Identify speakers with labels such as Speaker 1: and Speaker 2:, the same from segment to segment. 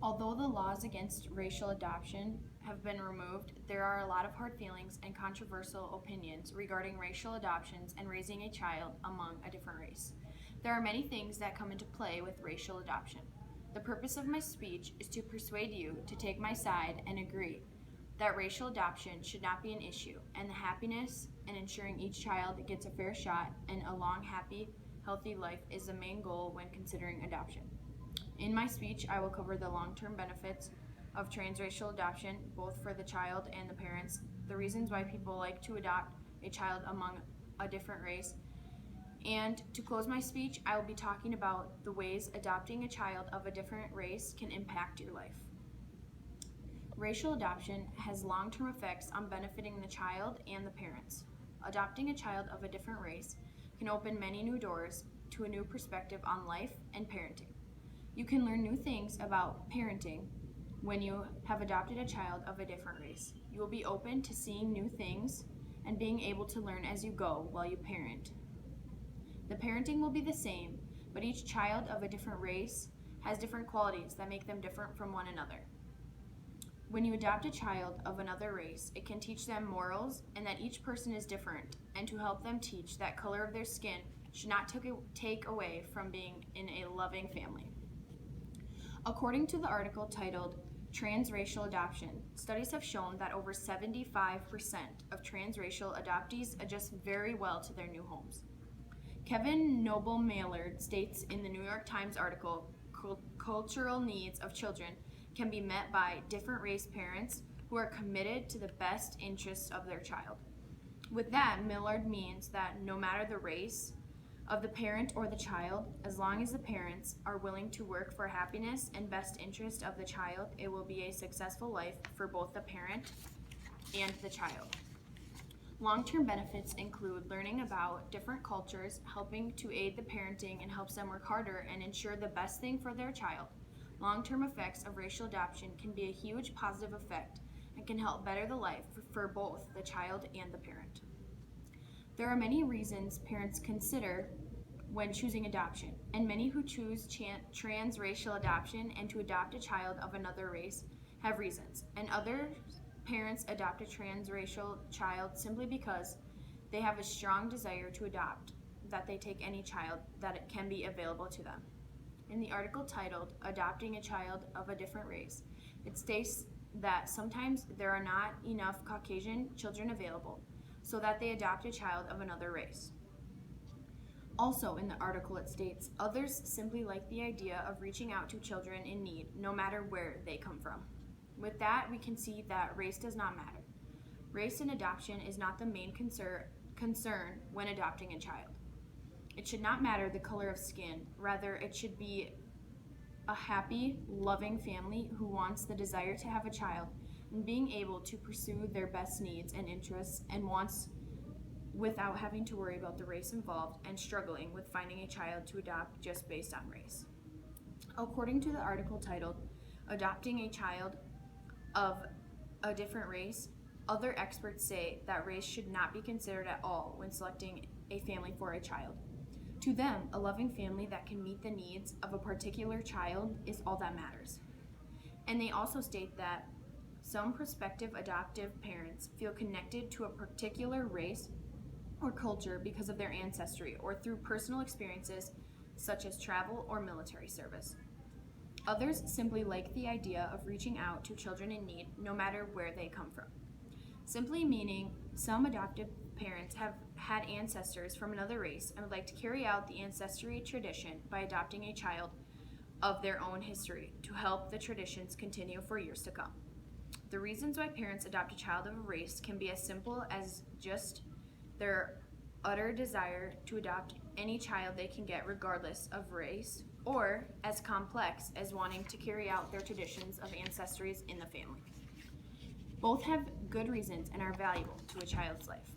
Speaker 1: Although the laws against racial adoption have been removed, there are a lot of hard feelings and controversial opinions regarding racial adoptions and raising a child among a different race. There are many things that come into play with racial adoption. The purpose of my speech is to persuade you to take my side and agree that racial adoption should not be an issue, and the happiness and ensuring each child gets a fair shot and a long, happy, healthy life is the main goal when considering adoption. In my speech, I will cover the long-term benefits of transracial adoption, both for the child and the parents, the reasons why people like to adopt a child among a different race, and to close my speech, I will be talking about the ways adopting a child of a different race can impact your life. Racial adoption has long-term effects on benefiting the child and the parents. Adopting a child of a different race can open many new doors to a new perspective on life and parenting. You can learn new things about parenting when you have adopted a child of a different race. You will be open to seeing new things and being able to learn as you go while you parent. The parenting will be the same, but each child of a different race has different qualities that make them different from one another. When you adopt a child of another race, it can teach them morals and that each person is different, and to help them teach that color of their skin should not take away from being in a loving family. According to the article titled Transracial Adoption, studies have shown that over 75% of transracial adoptees adjust very well to their new homes. Kevin Noble-Maillard states in the New York Times article, Cultural needs of children can be met by different race parents who are committed to the best interests of their child. With that, Millard means that no matter the race of the parent or the child, as long as the parents are willing to work for happiness and best interest of the child, it will be a successful life for both the parent and the child. Long-term benefits include learning about different cultures, helping to aid the parenting and helps them work harder and ensure the best thing for their child. Long-term effects of racial adoption can be a huge positive effect and can help better the life for both the child and the parent. There are many reasons parents consider when choosing adoption, and many who choose transracial adoption and to adopt a child of another race have reasons, and other parents adopt a transracial child simply because they have a strong desire to adopt, that they take any child that can be available to them. In the article titled Adopting a Child of a Different Race, it states that sometimes there are not enough Caucasian children available, so that they adopt a child of another race. Also in the article it states, others simply like the idea of reaching out to children in need, no matter where they come from. With that, we can see that race does not matter. Race in adoption is not the main concern when adopting a child. It should not matter the color of skin, rather it should be a happy, loving family who wants the desire to have a child and being able to pursue their best needs and interests and wants without having to worry about the race involved and struggling with finding a child to adopt just based on race. According to the article titled Adopting a Child of a Different Race, other experts say that race should not be considered at all when selecting a family for a child. To them, a loving family that can meet the needs of a particular child is all that matters. And they also state that some prospective adoptive parents feel connected to a particular race or culture because of their ancestry or through personal experiences such as travel or military service. Others simply like the idea of reaching out to children in need no matter where they come from. Simply meaning some adoptive parents have had ancestors from another race and would like to carry out the ancestry tradition by adopting a child of their own history to help the traditions continue for years to come. The reasons why parents adopt a child of a race can be as simple as just their utter desire to adopt any child they can get regardless of race, or as complex as wanting to carry out their traditions of ancestries in the family. Both have good reasons and are valuable to a child's life.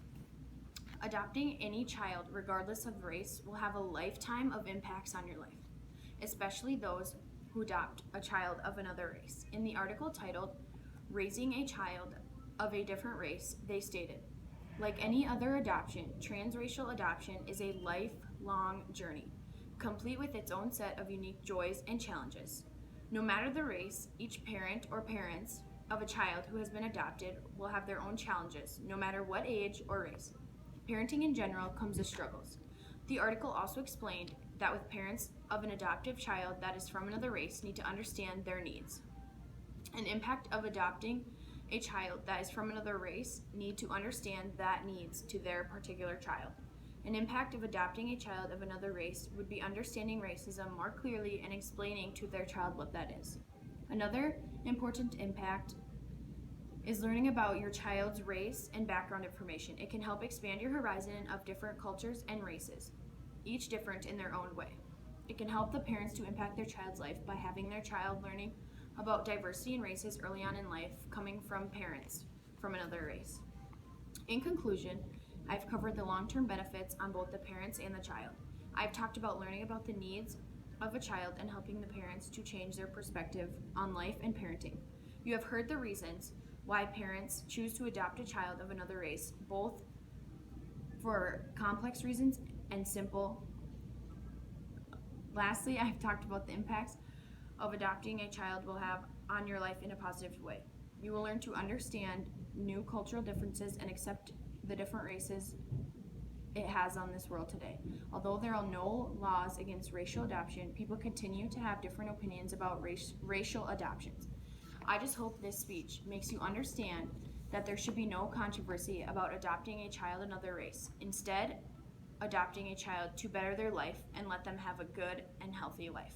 Speaker 1: Adopting any child, regardless of race, will have a lifetime of impacts on your life, especially those who adopt a child of another race. In the article titled Raising a Child of a Different Race, they stated, like any other adoption, transracial adoption is a lifelong journey, complete with its own set of unique joys and challenges. No matter the race, each parent or parents of a child who has been adopted will have their own challenges, no matter what age or race. Parenting in general comes with struggles. The article also explained that with parents of an adoptive child that is from another race need to understand their needs. An impact of adopting a child that is from another race need to understand that needs to their particular child. An impact of adopting a child of another race would be understanding racism more clearly and explaining to their child what that is. Another important impact is learning about your child's race and background information. It can help expand your horizon of different cultures and races, each different in their own way. It can help the parents to impact their child's life by having their child learning about diversity and races early on in life, coming from parents from another race. In conclusion, I've covered the long-term benefits on both the parents and the child. I've talked about learning about the needs of a child and helping the parents to change their perspective on life and parenting. You have heard the reasons why parents choose to adopt a child of another race, both for complex reasons and simple. Lastly, I've talked about the impacts of adopting a child will have on your life in a positive way. You will learn to understand new cultural differences and accept the different races it has on this world today. Although there are no laws against racial adoption, people continue to have different opinions about racial adoptions. I just hope this speech makes you understand that there should be no controversy about adopting a child of another race. Instead, adopting a child to better their life and let them have a good and healthy life.